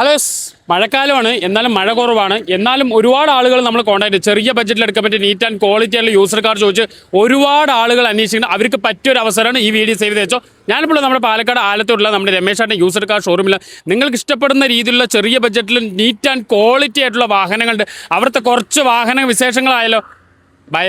Hello മഴക്കാലമാണ് എന്നാലും മഴ കുറവാണ് എന്നാലും ഒരുപാട് ആളുകൾ നമ്മൾ കോൺടാക്ട് ചെറിയ ബഡ്ജറ്റിൽ എടുക്കാൻ പറ്റിയ നീറ്റ് ആൻഡ് ക്വാളിറ്റി ആയിട്ടുള്ള യൂസർ കാർ ചോദിച്ച് ഒരുപാട് ആളുകൾ അന്വേഷിക്കുന്നത് അവർക്ക് പറ്റിയൊരു അവസരമാണ് ഈ വീഡിയോ സേവ് ചെയ്ത് വെച്ചോ. ഞാനിപ്പോൾ നമ്മുടെ പാലക്കാട് ആലത്തോടുള്ള നമ്മുടെ രമേശാന്റെ യൂസർ കാർ ഷോറൂമിൽ നിങ്ങൾക്ക് ഇഷ്ടപ്പെടുന്ന രീതിയിലുള്ള ചെറിയ ബഡ്ജറ്റിൽ നീറ്റ് ആൻഡ് ക്വാളിറ്റി ആയിട്ടുള്ള വാഹനങ്ങളുണ്ട്. അവിടുത്തെ കുറച്ച് വാഹന വിശേഷങ്ങളായാലോ. ബൈ.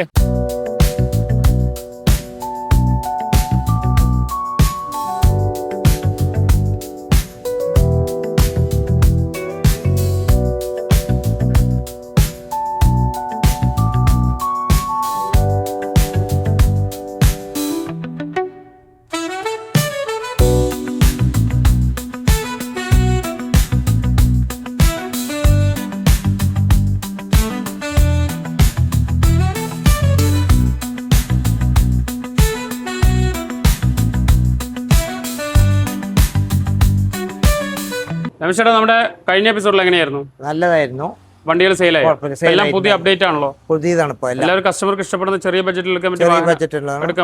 രമേശേട്ടാ, നമ്മുടെ കഴിഞ്ഞ എപ്പിസോഡിൽ എങ്ങനെയായിരുന്നു? നല്ലതായിരുന്നു. വണ്ടികൾ സെയിലായി, എല്ലാം പുതിയ അപ്ഡേറ്റ് ആണല്ലോ. പുതിയതാണ് ഇപ്പൊ എല്ലാവരും കസ്റ്റമർക്ക് ഇഷ്ടപ്പെടുന്ന ചെറിയ ബഡ്ജറ്റിൽ എടുക്കാൻ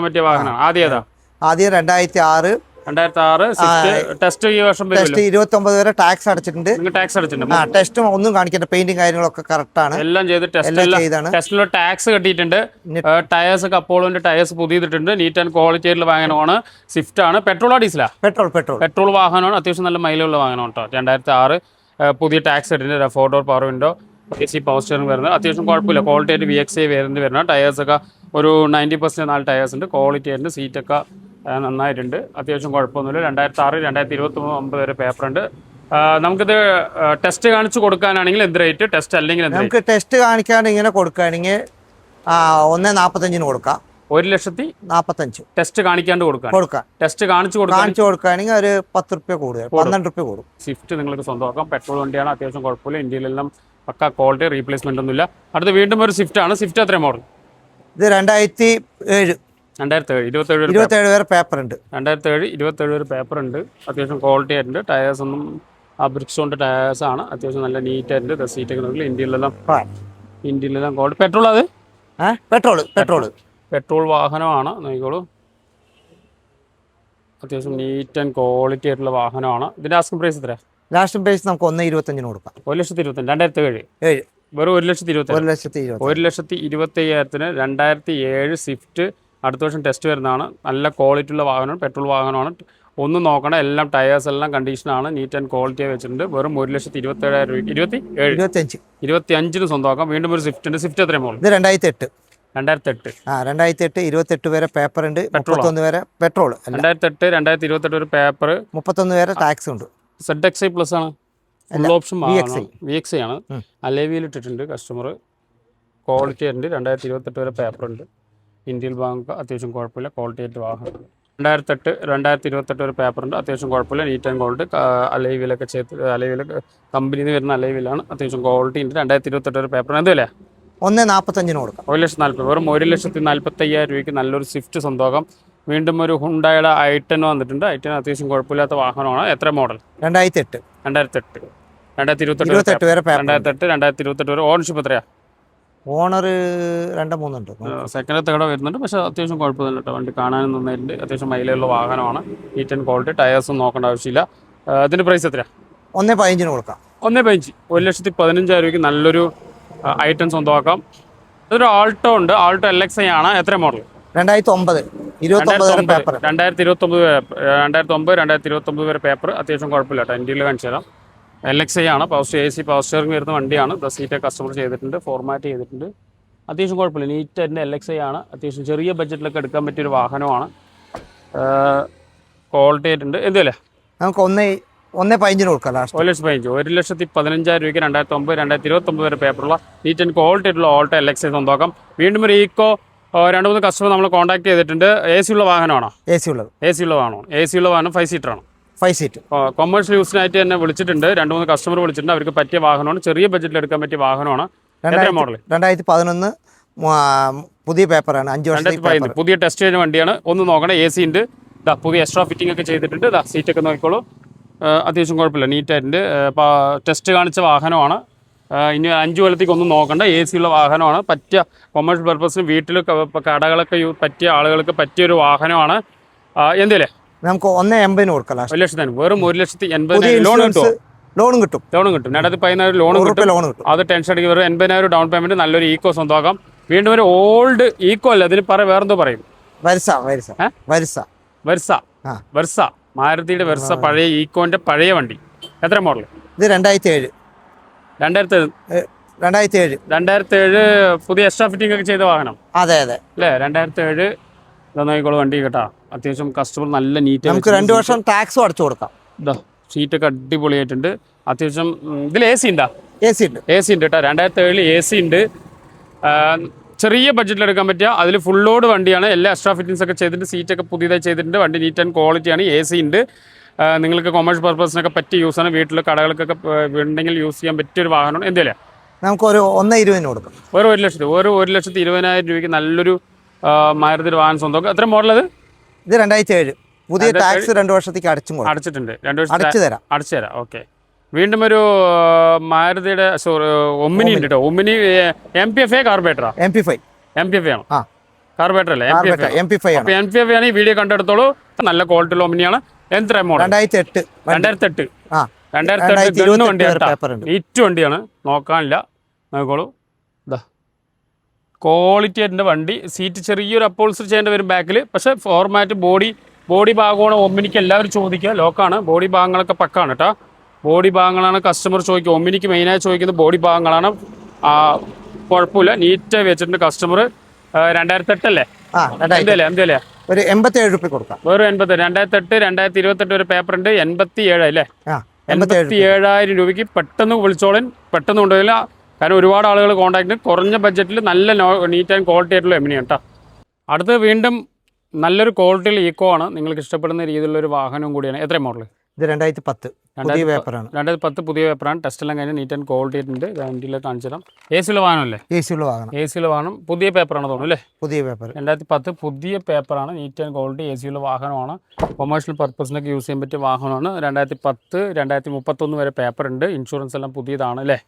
പറ്റിയ വാഹനം. ആദ്യം 2006 ടെസ്റ്റ് ഈ വർഷം 29 വരെ ടാക്സ് അടച്ചിട്ടുണ്ട്. ടെസ്റ്റും ഒന്നും കാണിക്കേണ്ട, പെയിന്റും കാര്യങ്ങളൊക്കെ കറക്റ്റ് ആണ്. എല്ലാം ചെയ്ത് ടെസ്റ്റിലുള്ള ടാക്സ് കെട്ടിയിട്ടുണ്ട്. ടയേഴ്സ് ഒക്കെ അപ്പോളോന്റെ ടയേഴ്സ് പുതിയതിട്ടുണ്ട്. നീറ്റ് ആൻഡ് ക്വാളിറ്റി ആയിട്ടുള്ള വാഹനമാണ്. സ്വിഫ്റ്റ് ആണ്. പെട്രോളോ ഡീസലാ? പെട്രോൾ വാഹനമാണ്. അത്യാവശ്യം നല്ല മൈലുള്ള വാഹനമാണ് കേട്ടോ. 2006 പുതിയ ടാക്സ് കെട്ടിട്ടുണ്ട്. 4 door power window, AC power steering വരുന്നത്. അത്യാവശ്യം കുഴപ്പമില്ല. ക്വാളിറ്റി ആയിട്ട് VXI വേരിയന്റ് വരുന്ന ടയേഴ്സൊക്കെ ഒരു 90% 4 ടയേഴ്സ് ഉണ്ട്. ക്വാളിറ്റി ആയിട്ട് സീറ്റൊക്കെ നന്നായിട്ടുണ്ട്. അത്യാവശ്യം കുഴപ്പമൊന്നുമില്ല. 2006 2029 വരെ പേപ്പറുണ്ട്. നമുക്കിത് ടെസ്റ്റ് കാണിച്ചു കൊടുക്കാനാണെങ്കിൽ എന്ത് റേറ്റ്? ടെസ്റ്റ് അല്ലെങ്കിൽ നമുക്ക് ടെസ്റ്റ് കാണിക്കാൻ ഇങ്ങനെ കൊടുക്കുകയാണെങ്കിൽ 1.45 കൊടുക്കാം. 1,45,000 ടെസ്റ്റ് കാണിക്കാണ്ട് കൊടുക്കാം. ടെസ്റ്റ് കാണിച്ചു കൊടുക്കുകയാണെങ്കിൽ ഒരു 10 രൂപ കൂടുതൽ, 12 രൂപ കൂടും. സ്വിഫ്റ്റ് നിങ്ങൾക്ക് സ്വന്തമാക്കാം. പെട്രോൾ വണ്ടിയാണ്. അത്യാവശ്യം കുഴപ്പമില്ല. ഇന്ത്യയിലെല്ലാം പക്ക ക്വാളിറ്റി, റീപ്ലേസ്മെന്റ് ഒന്നുമില്ല. അടുത്ത് വീണ്ടും ഒരു സ്വിഫ്റ്റ് ആണ്. സ്വിഫ്റ്റ് എത്ര മോഡൽ? ഇത് 2007 27 വരെ പേപ്പർ ഉണ്ട്. 2007 27 വരെ പേപ്പർ ഉണ്ട്. അത്യാവശ്യം ക്വാളിറ്റി ആയിട്ടുണ്ട്. ടയേഴ്സ് ഒന്നും ബ്രിക്സോന്റെ ടയേഴ്സ് ആണ്. അത്യാവശ്യം നല്ല നീറ്റ് ആയിട്ടുണ്ട്. സീറ്റൊക്കെ നോക്കില്ല. ഇന്ത്യയിലെല്ലാം ക്വാളിറ്റി. പെട്രോൾ അത് പെട്രോൾ വാഹനമാണ്. നോക്കിക്കോളൂ. അത്യാവശ്യം നീറ്റ് ആൻഡ് ക്വാളിറ്റി ആയിട്ടുള്ള വാഹനമാണ്. ഇതിന്റെ ആസ്കിംഗ് പ്രൈസ് എത്രയാ? ലാസ്റ്റ് പ്രൈസ് നമുക്ക് 1,25,000 കൊടുക്കാം. 1,25,000. 2007 വെറും 1,25,000. 1,25,000 2007 സ്വിഫ്റ്റ് അടുത്ത വർഷം ടെസ്റ്റ് വരുന്നതാണ്. നല്ല ക്വാളിറ്റി ഉള്ള വാഹനമാണ്. പെട്രോൾ വാഹനമാണ്. ഒന്നും നോക്കണം. എല്ലാം ടയേഴ്സ് എല്ലാം കണ്ടീഷനാണ്. നീറ്റ് ആൻഡ് ക്വാളിറ്റി വെച്ചിട്ടുണ്ട്. വെറും 1,27,000 രൂപ. 25,000 സ്വന്തമാക്കാം. വീണ്ടും ഒരു സ്വിഫ്റ്റ് ഉണ്ട്. സ്വിഫ്റ്റ് എത്രയും പോകും? 2008 28 വരെ പേപ്പർ ഉണ്ട്. 31 വരെ പെട്രോൾ. 2008 2028 വരെ പേപ്പർ. 31 വരെ ടാക്സ് ഉണ്ട്. ZXi പ്ലസ് ആണ്. ഫുൾ ഓപ്ഷൻ VXI ആണ്. അലേവിയിൽ ഇട്ടിട്ടുണ്ട് കസ്റ്റമർ. ക്വാളിറ്റി ഉണ്ട്. 2028 വരെ പേപ്പർ ഉണ്ട്. ഇന്ത്യൻ ബാങ്ക് അത്യാവശ്യം കുഴപ്പമില്ല. ക്വാളിറ്റി ആയിട്ട് വാഹനം. 2008 2028 വരെ പേപ്പർ ഉണ്ട്. അത്യാവശ്യം കുഴപ്പമില്ല. Neat and quality. അലേവിലൊക്കെ അലേവിലൊക്കെ കമ്പനിയിൽ നിന്ന് വരുന്ന അലേവിലാണ്. അത്യാവശ്യം ക്വാളിറ്റി ഉണ്ട്. 2028 വരെ പേപ്പർ. എന്തല്ലേ? 1,45,000 കൊടുക്കാം. 1,40,000. വെറും 1,45,000 രൂപയ്ക്ക് നല്ലൊരു സ്വിഫ്റ്റ് സ്വന്തമാക്കാം. വീണ്ടും ഒരു ഹുണ്ടായുടെ i10 വന്നിട്ടുണ്ട്. i10 അത്യാവശ്യം കുഴപ്പമില്ലാത്ത വാഹനമാണ്. എത്ര മോഡൽ? 2008 2028 വരെ 2028 വരെ. ഓണർഷിപ്പ് എത്രയാ? ഓണർ 2-3 ഉണ്ട്. സെക്കൻഡ് തേർഡ് വരുന്നുണ്ട്. പക്ഷേ അത്യാവശ്യം കുഴപ്പമൊന്നുമില്ല കേട്ടോ. വണ്ടി കാണാനും നന്നായിട്ടുണ്ട്. അത്യാവശ്യം മൈലേജുള്ള വാഹനമാണ്. NEET and quality. ടയേഴ്സും നോക്കേണ്ട ആവശ്യമില്ല. ഇതിന്റെ പ്രൈസ് എത്രയാണ്? 1,15,000 കൊടുക്കാം. 1,15,000. 1,15,000 രൂപയ്ക്ക് നല്ലൊരു i10 സ്വന്തമാക്കാം. ഇതൊരു ആൾട്ടോ ഉണ്ട്. ആൾട്ടോ LXi ആണ്. എത്ര മോഡൽ? 2009 2029 വരെ പേപ്പർ. അത്യാവശ്യം കുഴപ്പമില്ല കേട്ടോ. ഇന്ത്യയിൽ കാണിച്ചു തരാം. LXi ആണ്. AC പവർ സ്റ്റിയറിംഗ് വരുന്ന വണ്ടിയാണ്. സീറ്റ് കസ്റ്റമർ ചെയ്തിട്ടുണ്ട്. ഫോർമാറ്റ് ചെയ്തിട്ടുണ്ട്. അത്യാവശ്യം കുഴപ്പമില്ല. നീറ്റ് ആയിട്ട് LXi ആണ്. അത്യാവശ്യം ചെറിയ ബഡ്ജറ്റിലൊക്കെ എടുക്കാൻ പറ്റിയൊരു വാഹനമാണ്. ക്വാളിറ്റി ആയിട്ടുണ്ട്. എന്തല്ലേ? നമുക്ക് 1,15,000 കൊടുക്കാം. 1,15,000 രൂപയ്ക്ക് 2009 2029 വരെ പേപ്പറുള്ള നീറ്റ് ആൻഡ് ക്വാളിറ്റി ആയിട്ടുള്ള ഓൾട്ടോ LXi സ്വന്തമാക്കാം. വീണ്ടും ഒരു ഈക്കോ 2-3 കസ്റ്റമർ നമ്മൾ കോൺടാക്ട് ചെയ്തിട്ടുണ്ട്. AC ഉള്ള വാഹനമാണോ? AC ഉള്ള വാഹനം 5 സീറ്റർ ആണ്. 5 സീറ്റ് കൊമേഴ്ഷ്യൽ യൂസിനായിട്ട് തന്നെ വിളിച്ചിട്ടുണ്ട്. 2-3 കസ്റ്റമർ വിളിച്ചിട്ടുണ്ട്. അവർക്ക് പറ്റിയ വാഹനമാണ്. ചെറിയ ബഡ്ജറ്റിൽ എടുക്കാൻ പറ്റിയ വാഹനമാണ്. മോഡൽ 2011 പുതിയ പേപ്പറാണ്. 5 വർഷം പുതിയ ടെസ്റ്റ് ചെയ്യുന്ന വണ്ടിയാണ്. ഒന്ന് നോക്കണം. AC ഉണ്ട്. പുതിയ എക്സ്ട്രാ ഫിറ്റിംഗ് ഒക്കെ ചെയ്തിട്ടുണ്ട്. സീറ്റൊക്കെ നോക്കിക്കോളൂ. അത്യാവശ്യം കുഴപ്പമില്ല. നീറ്റായിട്ടുണ്ട്. ടെസ്റ്റ് കാണിച്ച വാഹനമാണ്. ഇനി 5 കൊല്ലത്തേക്ക് ഒന്നും നോക്കണ്ട. AC ഉള്ള വാഹനമാണ്. പറ്റിയ കൊമേഴ്ഷ്യൽ പർപ്പസിന് വീട്ടിൽ കടകളൊക്കെ പറ്റിയ ആളുകൾക്ക് പറ്റിയൊരു വാഹനമാണ്. എന്തേലേ നമുക്ക് 1,80,000 കൊടുക്കാം. 1,00,000 വെറും 1,80,000 ലോൺ കിട്ടുമോ? ലോണും കിട്ടും. 2014 ലോണും കിട്ടും. ലോൺ കിട്ടും. അത് ടെൻഷൻ അടിക്കുക. വെറും 80,000 ഡൗൺ പേയ്മെന്റ്, നല്ലൊരു ഈക്കോ സ്വന്തമാക്കാം. വീണ്ടും ഒരു ഓൾഡ് ഈക്കോ അല്ല, ഇതിന് വേറെന്തോ പറയും. വെർസ, മാരുതിയുടെ വെർസ, പഴയ ഈക്കോന്റെ പഴയ വണ്ടി. എത്ര മോഡൽ? ഇത് 2007. 2007 പുതിയ എക്സ്ട്രാ ഫിറ്റിംഗ് ഒക്കെ ചെയ്ത വാഹനം. അതെ അല്ലേ? 2007 നോക്കിക്കോളൂ വണ്ടി കേട്ടോ. അത്യാവശ്യം കസ്റ്റമർ നല്ല നീറ്റ്. നമുക്ക് 2 വർഷം ടാക്സും അടച്ചു കൊടുക്കാം. സീറ്റൊക്കെ അടിപൊളിയായിട്ടുണ്ട്. അത്യാവശ്യം ഇതിൽ AC ഉണ്ട് കേട്ടോ. 2007 AC ഉണ്ട്. ചെറിയ ബഡ്ജറ്റിൽ എടുക്കാൻ പറ്റിയ, അതിൽ ഫുൾ ലോഡ് വണ്ടിയാണ്. എല്ലാ എക്സ്ട്രാ ഫിറ്റിംഗ്സ് ഒക്കെ ചെയ്തിട്ട്, സീറ്റൊക്കെ പുതിയതായി ചെയ്തിട്ടുണ്ട്. വണ്ടി നീറ്റ് ആൻഡ് ക്വാളിറ്റിയാണ്. AC ഉണ്ട്. നിങ്ങൾക്ക് കൊമേഴ്ഷ്യൽ പർപ്പസിനൊക്കെ പറ്റിയ യൂസാണ്. വീട്ടിൽ കടകൾക്കൊക്കെ ഉണ്ടെങ്കിൽ യൂസ് ചെയ്യാൻ പറ്റിയൊരു വാഹനമാണ്. എന്തേലും നമുക്ക് ഒരു 1,20,000 കൊടുക്കും. ഒരു 1,20,000 രൂപയ്ക്ക് നല്ലൊരു മാരുതിയുടെ വാഹനം സ്വന്തം. എത്ര മോഡൽ അത്? ഇത് 2007. പുതിയ ടാക്സ് 2 വർഷത്തേക്ക് അടച്ചിട്ടുണ്ട്. 2 വർഷം അടച്ചു തരാം. ഓക്കെ. വീണ്ടും ഒരു മാരുതിയുടെ ഒമിനി ഉണ്ട് കേട്ടോ. Omni MPFA കാർബേറ്ററാ? MPFA ആണ്. കാർബേറ്റർ അല്ലേ? MPFA ആണ്. ഈ വീഡിയോ കണ്ടെടുത്തോളൂ. നല്ല ക്വാളിറ്റിയുള്ള ഒമിനിയാണ്. എത്ര മോഡൽ? 2008 നീറ്റ് വണ്ടിയാണ്. നോക്കാനില്ല, നോക്കോളൂ. ക്വാളിറ്റി ആയിട്ടുണ്ട് വണ്ടി. സീറ്റ് ചെറിയൊരു അപ്പോൾസ്റ്റർ ചെയ്യേണ്ടി വരും ബാക്കിൽ. പക്ഷേ ഫോർമാറ്റ് ബോഡി ഭാഗമാണ് ഒമിനിക്ക് എല്ലാവരും ചോദിക്കുക. ലോക്കാണ്. ബോഡി ഭാഗങ്ങളൊക്കെ പക്കാണ് കേട്ടോ. ബോഡി ഭാഗങ്ങളാണ് കസ്റ്റമർ ചോദിക്കുക. ഒമിനിക്ക് മെയിനായി ചോദിക്കുന്നത് ബോഡി ഭാഗങ്ങളാണ്. കുഴപ്പമില്ല, നീറ്റായി വെച്ചിട്ടുണ്ട് കസ്റ്റമർ. 2008 അല്ലേ? എന്തല്ലേ ഒരു 87 രൂപ കൊടുക്കാം. വേറെ 80. 2008 ഒരു പേപ്പർ ഉണ്ട്. 87 അല്ലേ? 87,000 രൂപയ്ക്ക് പെട്ടെന്ന് വിളിച്ചോളൻ. പെട്ടെന്ന് കൊണ്ടുപോയില്ല. കാരണം ഒരുപാട് ആളുകൾ കോൺടാക്ട്. കുറഞ്ഞ ബഡ്ജറ്റിൽ നല്ല നീറ്റ് ആൻഡ് ക്വാളിറ്റി ആയിട്ടുള്ള എമിനിയാണ് കേട്ടോ. അടുത്ത് വീണ്ടും നല്ലൊരു ക്വാളിറ്റിയുള്ള ഈക്കോ ആണ്. നിങ്ങൾക്ക് ഇഷ്ടപ്പെടുന്ന രീതിയിലുള്ള ഒരു വാഹനവും കൂടിയാണ്. എത്ര മോഡൽ? ഇത് 2010 പുതിയ പേപ്പറാണ്. 2010 പുതിയ പേപ്പറാണ്. ടെസ്റ്റ് എല്ലാം കഴിഞ്ഞ് നീറ്റ് ആൻഡ് ക്വാളിറ്റി ആയിട്ടുണ്ട്. വണ്ടിയിലേക്ക് കാണിച്ചു തരാം. AC വാഹനമല്ലേ? AC വാഹനം. പുതിയ പേപ്പറാണ് തോന്നുന്നു അല്ലേ? പുതിയ പേപ്പർ. 2010 പുതിയ പേപ്പറാണ്. നീറ്റ് ആൻഡ് ക്വാളിറ്റി AC വാഹനമാണ്. കൊമേഴ്ഷ്യൽ പർപ്പസിനൊക്കെ യൂസ് ചെയ്യാൻ പറ്റിയ വാഹനമാണ്. 2010 2031 വരെ പേപ്പർ ഉണ്ട്. ഇൻഷുറൻസ് എല്ലാം പുതിയതാണ് അല്ലേ?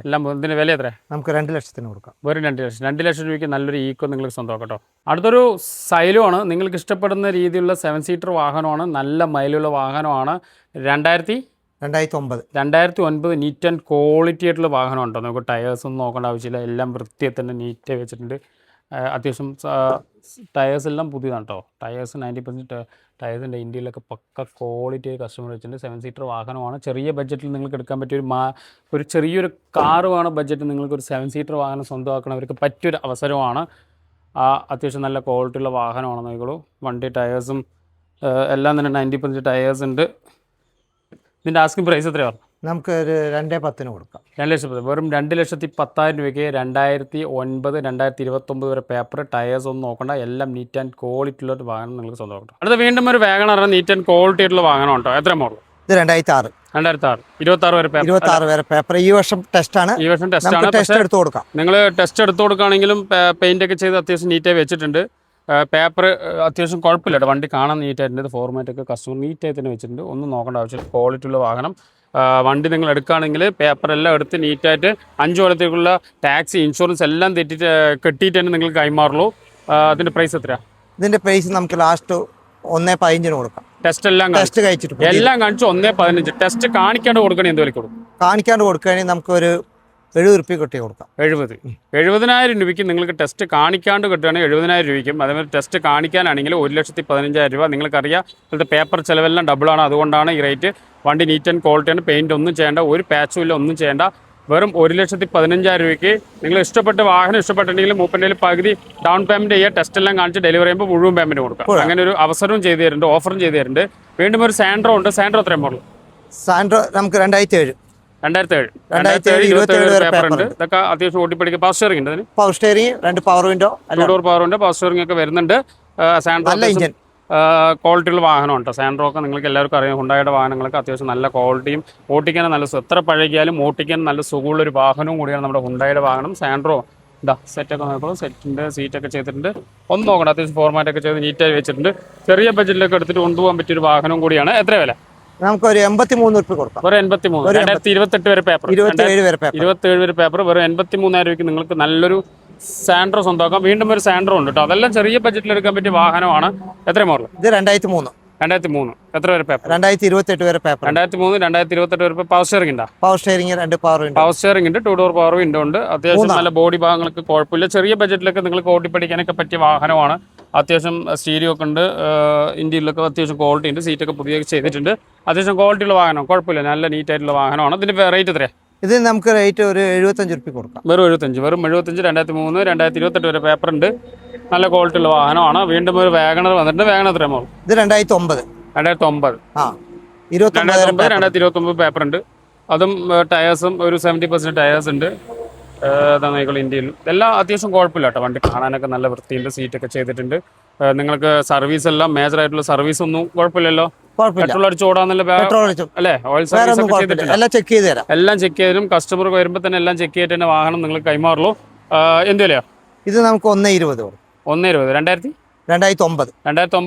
എല്ലാം. ഇതിന് വില എത്ര? നമുക്ക് 2 ലക്ഷത്തിന് കൊടുക്കാം. വെറും 2 ലക്ഷം രൂപയ്ക്ക് നല്ലൊരു ഈക്കോ നിങ്ങൾക്ക് സ്വന്തമാക്കാം കേട്ടോ. അടുത്തൊരു സൈലോ ആണ്. നിങ്ങൾക്ക് ഇഷ്ടപ്പെടുന്ന രീതിയിലുള്ള 7 സീറ്റർ വാഹനമാണ്. നല്ല മൈലുള്ള വാഹനമാണ്. 2009 നീറ്റ് ആൻഡ് ക്വാളിറ്റി ആയിട്ടുള്ള വാഹനം ഉണ്ടോ? നമുക്ക് ടയേഴ്സ് ഒന്നും നോക്കേണ്ട ആവശ്യമില്ല. എല്ലാം വൃത്തിയായി തന്നെ നീറ്റായി വെച്ചിട്ടുണ്ട്. അത്യാവശ്യം ടയേഴ്സ് എല്ലാം പുതിയതാണ് കേട്ടോ. ടയേഴ്സ് 90% ടയേഴ്സിൻ്റെ ഇന്ത്യയിലൊക്കെ പക്ക ക്വാളിറ്റി കസ്റ്റമർ വെച്ചിട്ടുണ്ട്. 7 സീറ്റർ വാഹനമാണ്. ചെറിയ ബഡ്ജറ്റിൽ നിങ്ങൾക്ക് എടുക്കാൻ പറ്റിയ ഒരു ചെറിയൊരു കാറ് വേണം ബഡ്ജറ്റ്. നിങ്ങൾക്കൊരു 7 സീറ്റർ വാഹനം സ്വന്തമാക്കണവർക്ക് പറ്റിയൊരു അവസരമാണ്. അത്യാവശ്യം നല്ല ക്വാളിറ്റിയുള്ള വാഹനമാണ്. നോക്കിക്കോളൂ. വണ്ടി ടയേഴ്സും എല്ലാം തന്നെ 90% ടയേഴ്സ് ഉണ്ട്. ഇതിൻ്റെ ആസ്കിംഗ് പ്രൈസ് എത്രയാണ്? നമുക്ക് ഒരു 2,10 കൊടുക്കാം. 2 ലക്ഷം. വെറും 2,10,000 രൂപയ്ക്ക് 2009 2029 വരെ പേപ്പർ, ടയേഴ്സ് ഒന്നും നോക്കണ്ട. എല്ലാം നീറ്റ് ആൻഡ് ക്വാളിറ്റി ഉള്ള ഒരു വാഹനം നിങ്ങൾക്ക് സ്വന്തമാക്കാം. അടുത്ത വീണ്ടും ഒരു വാഗണർ നീറ്റ് ആൻഡ് ക്വാളിറ്റി ആയിട്ടുള്ള വാഹനം ഉണ്ടോ? എത്ര മോഡൽ? ഇത് 2006 26 വരെ പേപ്പർ. ഈ വർഷം ടെസ്റ്റ് ആണ്. ടെസ്റ്റ് എടുത്തു കൊടുക്കാം. നിങ്ങൾ ടെസ്റ്റ് എടുത്തു കൊടുക്കുകയാണെങ്കിലും പെയിന്റ് ഒക്കെ ചെയ്ത് അത്യാവശ്യം നീറ്റായി വെച്ചിട്ടുണ്ട്. പേപ്പർ അത്യാവശ്യം കുഴപ്പമില്ല കേട്ടോ. വണ്ടി കാണാൻ നീറ്റായിട്ടുണ്ട്. ഫോർമാറ്റൊക്കെ കസ്റ്റമർ നീറ്റായി തന്നെ വെച്ചിട്ടുണ്ട്. ഒന്നും നോക്കേണ്ട ആവശ്യമില്ല. ക്വാളിറ്റി ഉള്ള വാഹനം. വണ്ടി നിങ്ങൾ എടുക്കുകയാണെങ്കിൽ പേപ്പറെല്ലാം എടുത്ത് നീറ്റായിട്ട് 5 കൊല്ലത്തേക്കുള്ള ടാക്സ്, ഇൻഷുറൻസ് എല്ലാം കെട്ടിയിട്ട് തന്നെ നിങ്ങൾക്ക് കൈമാറുള്ളൂ. അതിൻ്റെ പ്രൈസ് എത്രയാണ്? ഇതിൻ്റെ പ്രൈസ് നമുക്ക് ലാസ്റ്റ് 1,15 കൊടുക്കാം. ടെസ്റ്റ് എല്ലാം കഴിച്ചിട്ട് എല്ലാം കാണിച്ചു 1,15. ടെസ്റ്റ് കാണിക്കാണ്ട് കൊടുക്കണേ എന്ത് വിലക്ക് കൊടുക്കും? കാണിക്കാണ്ട് കൊടുക്കുകയാണെങ്കിൽ നമുക്കൊരു 70 രൂപ കിട്ടി കൊടുക്കാം. 70,000 രൂപയ്ക്ക് നിങ്ങൾക്ക് ടെസ്റ്റ് കാണിക്കാണ്ട് കിട്ടുകയാണെങ്കിൽ 70,000 രൂപയ്ക്കും. അതേപോലെ ടെസ്റ്റ് കാണിക്കാനാണെങ്കിൽ 1,15,000 രൂപ. നിങ്ങൾക്കറിയാം ഇപ്പോഴത്തെ പേപ്പർ ചിലവെല്ലാം ഡബിളാണ്. അതുകൊണ്ടാണ് ഈ റേറ്റ്. വണ്ടി നീറ്റ് ആൻഡ് ക്വാളിറ്റിയാണ്. പെയിൻറ്റ് ഒന്നും ചെയ്യേണ്ട, ഒരു പാച്ചും ഇല്ല, ഒന്നും ചെയ്യേണ്ട. വെറും 1,15,000 രൂപയ്ക്ക് നിങ്ങൾ ഇഷ്ടപ്പെട്ട വാഹനം ഇഷ്ടപ്പെട്ടിട്ടുണ്ടെങ്കിൽ 30,000 പകുതി ഡൗൺ പേയ്മെൻറ്റ് ചെയ്യുക. ടെസ്റ്റ് എല്ലാം കാണിച്ച് ഡെലിവറി ചെയ്യുമ്പോൾ മുഴുവൻ പേയ്മെൻറ്റ് കൊടുക്കാം. അങ്ങനെ ഒരു അവസരവും ചെയ്തു തരുന്നുണ്ട്, ഓഫറും ചെയ്തു തരുന്നുണ്ട്. വീണ്ടും ഒരു സാൻഡ്രോ ഉണ്ട്. സാൻഡ്രോ എത്രയും മോഡൽ? സാൻഡ്രോ നമുക്ക് 2007 പേപ്പർ ഉണ്ട്. ഇതൊക്കെ അത്യാവശ്യം ഓടിപ്പടിക്കുക. പവർ സ്റ്റിയറിംഗ് ഉണ്ട്. അതിന് power steering, 2 power window, 2 door power window, power steering ഒക്കെ വരുന്നുണ്ട്. സാൻഡ്രോ ക്വാളിറ്റിയുള്ള വാഹനമുണ്ട്. സാൻഡ്രോ ഒക്കെ നിങ്ങൾക്ക് എല്ലാവർക്കും അറിയാം. ഹുണ്ടായുടെ വാഹനങ്ങളൊക്കെ അത്യാവശ്യം നല്ല ക്വാളിറ്റിയും ഓട്ടിക്കാനും നല്ല എത്ര പഴകിയാലും ഓട്ടിക്കാനും നല്ല സുഖമുള്ളൊരു വാഹനവും കൂടിയാണ് നമ്മുടെ ഹുണ്ടായുടെ വാഹനം. സാൻഡ്രോ സെറ്റൊക്കെ നോക്കുമ്പോൾ സെറ്റിൻ്റെ സീറ്റൊക്കെ ചെയ്തിട്ടുണ്ട്. ഒന്നും നോക്കണം. അത്യാവശ്യം ഫോർമാറ്റൊക്കെ ചെയ്ത് നീറ്റായി വെച്ചിട്ടുണ്ട്. ചെറിയ ബഡ്ജറ്റിലൊക്കെ എടുത്തിട്ട് കൊണ്ടുപോകാൻ പറ്റിയൊരു വാഹനവും കൂടിയാണ്. എത്ര വില? നമുക്കൊരു 83 രൂപ കൊടുക്കാം. ഒരു 83. 2028 വരെ പേപ്പർ, 27 വരെ പേപ്പർ. വെറും 83,000 രൂപയ്ക്ക് നിങ്ങൾക്ക് നല്ലൊരു സാൻഡ്രോ സ്വന്തമാക്കാം. വീണ്ടും ഒരു സാൻഡ്രോ ഉണ്ട് കേട്ടോ. അതെല്ലാം ചെറിയ ബഡ്ജറ്റിൽ എടുക്കാൻ പറ്റിയ വാഹനമാണ്. എത്ര മോഡൽ? ഇത് 2003 2003 എത്ര വരെ പേപ്പർ? 2028 വരെ പേപ്പർ. 2003 2028 വരെ പവർ സ്റ്റിയറിംഗ് ഉണ്ടോ? Power steering 2 power window. Power steering ഉണ്ട്, 2 ഡോർ പവർ വിൻഡോ ഉണ്ട്. അത്യാവശ്യം നല്ല ബോഡി ഭാഗങ്ങൾക്ക് കുഴപ്പമില്ല. ചെറിയ ബഡ്ജറ്റിലൊക്കെ നിങ്ങൾക്ക് ഓടി പഠിക്കാനൊക്കെ പറ്റിയ വാഹനമാണ്. അത്യാവശ്യം സ്റ്റീരിയോ ഒക്കെ ഉണ്ട്, ഇന്ത്യയിലൊക്കെ അത്യാവശ്യം ക്വാളിറ്റി ഉണ്ട്, സീറ്റൊക്കെ പുതിയ ചെയ്തിട്ടുണ്ട്. അത്യാവശ്യം ക്വാളിറ്റി ഉള്ള വാഹനം, കുഴപ്പമില്ല, നല്ല നീറ്റ് ആയിട്ടുള്ള വാഹനമാണ്. ഇതിന്റെ റേറ്റ് എത്രയാണ്? ഇത് നമുക്ക് റേറ്റ് ഒരു 75 റുപ്യ കൊടുക്കാം. വെറും 75. 2003 2028 വരെ പേപ്പർ ഉണ്ട്. നല്ല ക്വാളിറ്റി ഉള്ള വാഹനമാണ്. വീണ്ടും ഒരു വാഗണർ വന്നിട്ടുണ്ട്. വാഗണർ എത്രയാമോ? ഇത് 2009. 2009 2029 പേപ്പർ ഉണ്ട്. അതും ടയേഴ്സും ഒരു 70% ടയേഴ്സ് ഉണ്ട്. ഇന്ത്യയിൽ എല്ലാം അത്യാവശ്യം കുഴപ്പമില്ല കേട്ടോ. വണ്ടി കാണാനൊക്കെ നല്ല വൃത്തിയുണ്ട്, സീറ്റൊക്കെ ചെയ്തിട്ടുണ്ട്. നിങ്ങൾക്ക് സർവീസ് എല്ലാം മേജർ ആയിട്ടുള്ള സർവീസ് ഒന്നും കുഴപ്പമില്ലല്ലോ? പെട്രോൾ അടിച്ച് ഓടാന്നല്ലേ അല്ലേ? ഓയിൽ സർവീസ് ഒക്കെ ചെയ്തിട്ടുണ്ട്. എല്ലാം ചെക്ക് ചെയ്ത് തരാം. എല്ലാം ചെക്ക് ചെയ്തരും. കസ്റ്റമർ വരുമ്പോൾ തന്നെ എല്ലാം ചെക്ക് ചെയ്തിട്ട് തന്നെ വാഹനം നിങ്ങൾ കൈമാറുള്ളൂ. എന്ത് വിലയാ ഇത്? നമുക്ക് 120. 120. 2009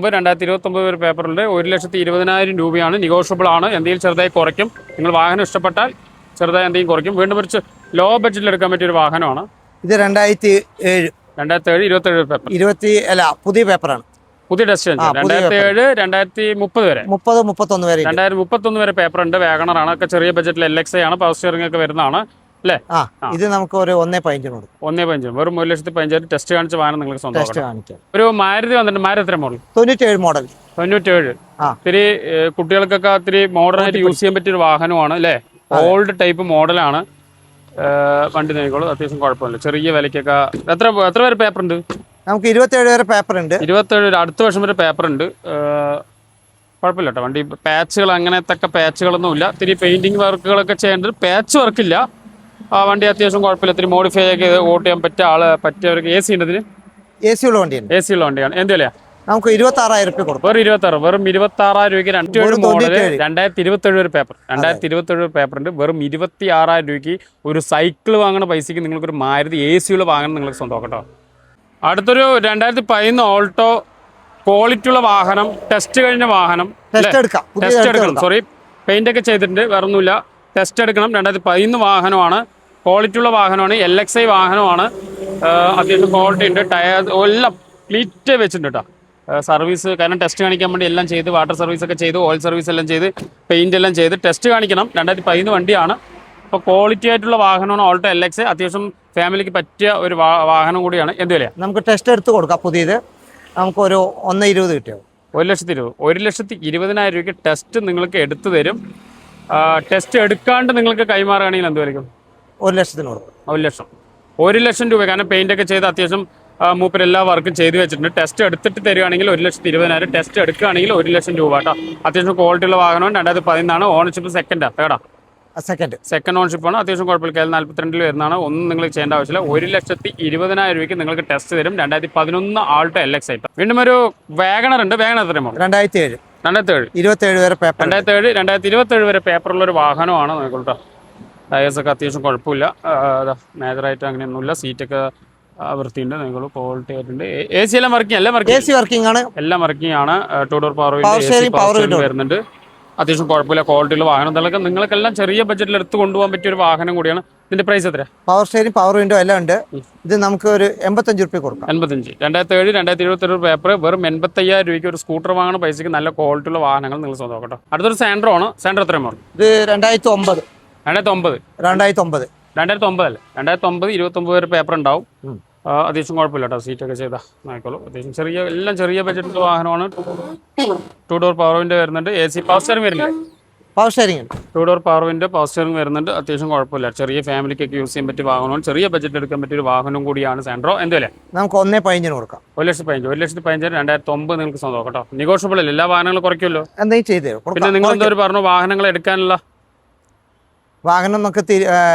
2029 ഒരു പേപ്പറുണ്ട്. 1,20,000 രൂപയാണ്. നെഗോഷ്യബിൾ ആണ്. എന്തെങ്കിലും ചെറുതായി കുറയ്ക്കും. നിങ്ങൾ വാഹനം ഇഷ്ടപ്പെട്ടാൽ ചെറുതായി എന്തെങ്കിലും കുറയ്ക്കും. വീണ്ടും കുറച്ച് ലോ ബഡ്ജറ്റിൽ എടുക്കാൻ പറ്റിയ ഒരു വാഹനമാണ് ഇത്. 2007 27 പേപ്പർ. പുതിയ പേപ്പറാണ്. പുതിയ ടെസ്റ്റ് 2007 2030 വരെ 31 വരെ 2031 വരെ പേപ്പർ ഉണ്ട്. വാഗണറാണ്. ഒക്കെ ചെറിയ ബഡ്ജറ്റിൽ LXI ആണ്. പവർ സ്റ്റിയറിംഗ് ഒക്കെ വരുന്നതാണ് അല്ലേ? ഇത് നമുക്ക് ഒരു 1.15 കൊടുക്കും. 1.15 വെറും 1,15,000 ടെസ്റ്റ് കാണിച്ച വാഹനം നിങ്ങൾക്ക് സ്വന്തം. ഒരു മാരുതി വന്നിട്ട്. മാരുതി എത്ര മോഡൽ? 97 മോഡൽ. 97. ഇത്തിരി കുട്ടികൾക്കൊക്കെ ഇത്തിരി മോഡേൺ ആയിട്ട് യൂസ് ചെയ്യാൻ പറ്റിയ ഒരു വാഹനമാണ് അല്ലേ? ഓൾഡ് ടൈപ്പ് മോഡലാണ് വണ്ടി. നോക്കിക്കോളൂ, അത്യാവശ്യം കുഴപ്പമില്ല. ചെറിയ വിലയ്ക്കൊക്കെ എത്ര വരെ പേപ്പർ ഉണ്ട്? നമുക്ക് 27 വരെ പേപ്പർ ഉണ്ട്. 27 അടുത്ത വർഷം വരെ പേപ്പർ ഉണ്ട്. കുഴപ്പമില്ല കേട്ടോ. വണ്ടി പാച്ചുകൾ അങ്ങനത്തെ പാച്ചുകളൊന്നും ഇല്ല. ഇത്തിരി പെയിന്റിങ് വർക്കുകളൊക്കെ ചെയ്യേണ്ടത്. പാച്ച് വർക്കില്ല. വണ്ടി അത്യാവശ്യം കുഴപ്പമില്ല. ഇത്തിരി മോഡിഫൈ ഒക്കെ ഓട്ട് ചെയ്യാൻ പറ്റിയവർക്ക്. AC ഉണ്ട് ഇതിന്? AC ഉള്ള വണ്ടിയാണ്. AC ഉള്ള വണ്ടിയാണ്. എന്ത് വിലയാ? നമുക്ക് 26,000 രൂപ കൊടുക്കും. വെറും 26,000 രൂപയ്ക്ക് 27 മോഡൽ 2027 ഒരു പേപ്പർ. 2027 പേപ്പർ ഉണ്ട്. വെറും 26,000 രൂപയ്ക്ക് ഒരു സൈക്കിൾ വാങ്ങുന്ന പൈസക്ക് നിങ്ങൾക്കൊരു മാരുതി AC ഉള്ള വാങ്ങണം നിങ്ങൾക്ക് സ്വന്തം കേട്ടോ. അടുത്തൊരു 2011 ഓൾട്ടോ ക്വാളിറ്റി ഉള്ള വാഹനം. ടെസ്റ്റ് കഴിഞ്ഞ വാഹനം. ടെസ്റ്റ് എടുക്കണം. സോറി, പെയിന്റ് ഒക്കെ ചെയ്തിട്ടുണ്ട്. വേറെ ഒന്നുമില്ല. ടെസ്റ്റ് എടുക്കണം. 2011 വാഹനമാണ്. ക്വാളിറ്റി ഉള്ള വാഹനമാണ്. LXI വാഹനമാണ്. അത്യാവശ്യം ക്വാളിറ്റി ഉണ്ട്. ടയർ എല്ലാം ക്ലീറ്റ് വെച്ചിട്ടുണ്ട് കേട്ടോ. സർവീസ് കാരണം ടെസ്റ്റ് കാണിക്കാൻ വേണ്ടി എല്ലാം ചെയ്ത്, വാട്ടർ സർവീസ് ഒക്കെ ചെയ്ത്, ഓയിൽ സർവീസ് എല്ലാം ചെയ്ത്, പെയിന്റ് എല്ലാം ചെയ്ത് ടെസ്റ്റ് കാണിക്കണം. 2011 വണ്ടിയാണ്. അപ്പോൾ ക്വാളിറ്റി ആയിട്ടുള്ള വാഹനമാണ് ഓൾട്ടോ LXI. അത്യാവശ്യം ഫാമിലിക്ക് പറ്റിയ ഒരു വാഹനം കൂടിയാണ്. എന്ത് വിലയാണ്? നമുക്ക് ടെസ്റ്റ് എടുത്ത് കൊടുക്കാം. പുതിയത് നമുക്ക് ഒരു 1,20,000 കിട്ടിയോ? 1,20,000. 1,20,000 രൂപയ്ക്ക് ടെസ്റ്റ് നിങ്ങൾക്ക് എടുത്തു തരും. ടെസ്റ്റ് എടുക്കാണ്ട് നിങ്ങൾക്ക് കൈമാറുകയാണെങ്കിൽ എന്ത് വരും? 1,00,000 കൊടുക്കും. 1,00,000. 1,00,000 രൂപ. കാരണം പെയിന്റ് ഒക്കെ ചെയ്ത് അത്യാവശ്യം മൂപ്പർ എല്ലാ വർക്കും ചെയ്ത് വെച്ചിട്ടുണ്ട്. ടെസ്റ്റ് എടുത്തിട്ട് തരികയാണെങ്കിൽ 1,20,000. ടെസ്റ്റ് എടുക്കുകയാണെങ്കിൽ 1,00,000 രൂപ കേട്ടോ. അത്യാവശ്യം ക്വാളിറ്റി ഉള്ള വാഹനമാണ്. 2011 ഓണർഷിപ്പ് തേർഡാ. സെക്കൻഡ് ഓണർഷിപ്പാണ്. അത്യാവശ്യം കുഴപ്പമില്ല. KL 42 വരുന്നതാണ്. ഒന്നും നിങ്ങൾ ചെയ്യേണ്ട ആവശ്യമില്ല. 1,20,000 രൂപയ്ക്ക് നിങ്ങൾക്ക് ടെസ്റ്റ് തരും. 2011 ആൾട്ടോ LXI. വീണ്ടും ഒരു വാഗണർ ഉണ്ട്. വാഗണർ എത്രയാണ്? 2007 27 വരെ പേപ്പർ. 2027 വരെ പേപ്പറുള്ള ഒരു വാഹനമാണ് നോക്കട്ടോ. ടയേഴ്സൊക്കെ അത്യാവശ്യം കുഴപ്പമില്ല. മേജറായിട്ട് അങ്ങനെയൊന്നുമില്ല. സീറ്റൊക്കെ വൃത്തിയുണ്ട്. നിങ്ങൾ ക്വാളിറ്റി ആയിട്ടുണ്ട്. AC എല്ലാം വർക്കിംഗ് ആണ്. എല്ലാം വർക്കിംഗ് ആണ്. 2 ഡോർ പവർ വരുന്നുണ്ട്. അത്യാവശ്യം കുഴപ്പമില്ല. ക്വാളിറ്റിയുള്ള വാഹനം. അതൊക്കെ നിങ്ങൾക്കെല്ലാം ചെറിയ ബഡ്ജറ്റിൽ എടുത്ത് കൊണ്ടുപോകാൻ പറ്റിയ ഒരു വാഹനം കൂടിയാണ്. ഇതിന്റെ പ്രൈസ് എത്രയാണ്? പവർ സ്റ്റിയറിംഗ്, പവർ വിൻഡോ എല്ലാം ഉണ്ട്. ഇത് നമുക്ക് ഒരു 85 രൂപ കൊടുക്കാം. 85. 2007 2027 പേപ്പർ. വെറും 85,000 രൂപയ്ക്ക് ഒരു സ്കൂട്ടർ വാങ്ങുന്ന പൈസക്ക് നല്ല ക്വാളിറ്റി ഉള്ള വാഹനങ്ങൾ നിങ്ങൾ സ്വന്തം കേട്ടോ. അടുത്തൊരു സാൻഡ്രോ ആണ്. സാൻഡ്രോ എത്രയാണ്? ഇത് 2009 അല്ലേ? 2009 29 വരെ പേപ്പർ ഉണ്ടാവും. അത്യാവശ്യം കുഴപ്പമില്ല കേട്ടോ. സീറ്റൊക്കെ ചെയ്താൽ നോക്കോളൂ. അത്യാവശ്യം എല്ലാം ചെറിയ ബഡ്ജറ്റിലുള്ള വാഹനമാണ്. 2 ഡോർ പവർ വിൻഡോ വരുന്നുണ്ട്. AC പവർ സ്റ്റിയറിംഗ് വരുന്നില്ല? Power steering 2 door power window power steering വരുന്നുണ്ട്. അത്യാവശ്യം കുഴപ്പമില്ല. ചെറിയ ഫാമിലിക്കൊക്കെ യൂസ് ചെയ്യാൻ പറ്റിയ വാഹനമാണ്. ചെറിയ ബഡ്ജറ്റ് എടുക്കാൻ പറ്റിയ ഒരു വാഹനം കൂടിയാണ് സാൻഡ്രോ. എന്തുവല്ലേ? നമുക്ക് 1,15 കൊടുക്കാം. 1,15,000 2009 നിങ്ങൾക്ക് സ്വന്തം കേട്ടോ. നെഗോഷ്യബിൾ അല്ലേ? എല്ലാ വാഹനങ്ങളും കുറയ്ക്കുമല്ലോ. എന്തെങ്കിലും ചെയ്തു. പിന്നെ നിങ്ങൾ എന്തോ പറഞ്ഞു വാഹനങ്ങൾ എടുക്കാനുള്ള വാഹനം നമുക്ക്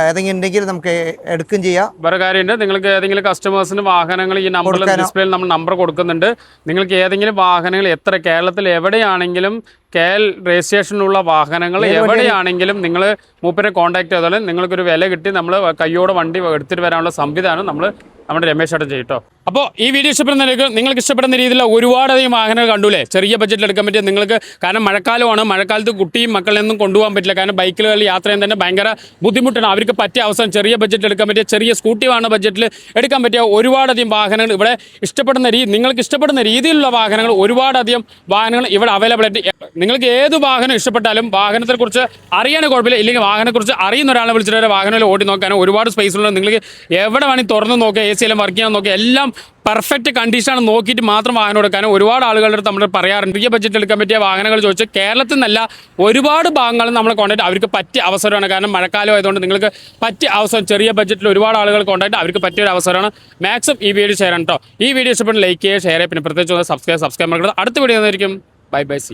ഏതെങ്കിലും ഉണ്ടെങ്കിൽ നമുക്ക് എടുക്കുകയും ചെയ്യാം. വേറെ കാര്യമുണ്ട്. നിങ്ങൾക്ക് ഏതെങ്കിലും കസ്റ്റമേഴ്സിന് വാഹനങ്ങൾ ഈ നമ്പറിൽ ഡിസ്പ്ലേയിൽ നമ്മൾ നമ്പർ കൊടുക്കുന്നുണ്ട്. നിങ്ങൾക്ക് ഏതെങ്കിലും വാഹനങ്ങൾ കേരളത്തിൽ എവിടെയാണെങ്കിലും KL രജിസ്ട്രേഷനുള്ള വാഹനങ്ങൾ എവിടെയാണെങ്കിലും നിങ്ങൾ മൂപ്പരെ കോൺടാക്ട് ചെയ്താൽ നിങ്ങൾക്കൊരു വില കിട്ടി നമ്മൾ കയ്യോടെ വണ്ടി എടുത്തിട്ട് വരാനുള്ള സംവിധാനം നമ്മുടെ രമേശ് ചേട്ടൻ ചെയ്യും കേട്ടോ. അപ്പോൾ ഈ വീഡിയോ ഇഷ്ടപ്പെടുന്നവർക്ക് നിങ്ങൾക്ക് ഇഷ്ടപ്പെടുന്ന രീതിയിലുള്ള ഒരുപാടധികം വാഹനങ്ങൾ കണ്ടൂലേ, ചെറിയ ബഡ്ജറ്റിൽ എടുക്കാൻ പറ്റിയ നിങ്ങൾക്ക്. കാരണം മഴക്കാലമാണ്, മഴക്കാലത്ത് കുട്ടിയും മക്കളെയൊന്നും കൊണ്ടുപോകാൻ പറ്റില്ല. കാരണം ബൈക്കുകളിൽ യാത്ര ചെയ്യാൻ തന്നെ ഭയങ്കര ബുദ്ധിമുട്ടാണ്. അവർക്ക് പറ്റിയ അവസരം ചെറിയ ബഡ്ജറ്റിൽ എടുക്കാൻ പറ്റിയ, ചെറിയ സ്കൂട്ടി വാഹന ബഡ്ജറ്റിൽ എടുക്കാൻ പറ്റിയ ഒരുപാടധികം വാഹനങ്ങൾ ഇവിടെ നിങ്ങൾക്ക് ഇഷ്ടപ്പെടുന്ന രീതിയിലുള്ള വാഹനങ്ങൾ, ഒരുപാടധികം വാഹനങ്ങൾ ഇവിടെ അവൈലബിൾ ആയിട്ട്. നിങ്ങൾക്ക് ഏത് വാഹനം ഇഷ്ടപ്പെട്ടാലും വാഹനത്തെക്കുറിച്ച് അറിയാൻ കുഴപ്പമില്ല, ഇല്ലെങ്കിൽ വാഹനത്തെക്കുറിച്ച് അറിയുന്ന ഒരാളെ വിളിച്ചിട്ട് വാഹനത്തിൽ ഓടി നോക്കാനും ഒരുപാട് സ്പേസ് ഉള്ളത്. നിങ്ങൾക്ക് എവിടെ വേണമെങ്കിൽ തുറന്ന് നോക്കുക, AC എല്ലാം വർക്ക് ചെയ്യാൻ നോക്കുക, എല്ലാം പെർഫെക്റ്റ് കണ്ടീഷനാണ് നോക്കിയിട്ട് മാത്രം വാഹനം എടുക്കാനും ഒരുപാട് ആളുകളുടെ അടുത്ത് നമ്മൾ പറയാറുണ്ട്. ചെറിയ ബഡ്ജറ്റ് എടുക്കാൻ പറ്റിയ വാഹനങ്ങൾ ചോദിച്ച് കേരളത്തിൽ നിന്നല്ല ഒരുപാട് ഭാഗങ്ങളും നമ്മൾ കോൺടാക്ട് അവർക്ക് പറ്റിയ അവസരമാണ്. കാരണം മഴക്കാലം ആയതുകൊണ്ട് നിങ്ങൾക്ക് പറ്റിയ അവസരം, ചെറിയ ബഡ്ജറ്റിൽ ഒരുപാട് ആളുകൾ കോൺടാക്ട് അവർക്ക് പറ്റിയ ഒരു അവസരമാണ്. മാക്സിമം ഈ വീഡിയോ ഷെയർ ആണ് കേട്ടോ. ഈ വീഡിയോ ഇഷ്ടപ്പെട്ട് ലൈക്ക് ചെയ്യുക, ഷെയർ ചെയ്യുക, പിന്നെ പ്രത്യേകിച്ച് സബ്സ്ക്രൈബ് മറക്കരുത്. അടുത്ത വീഡിയോ ആയിരിക്കും. Bye bye, C.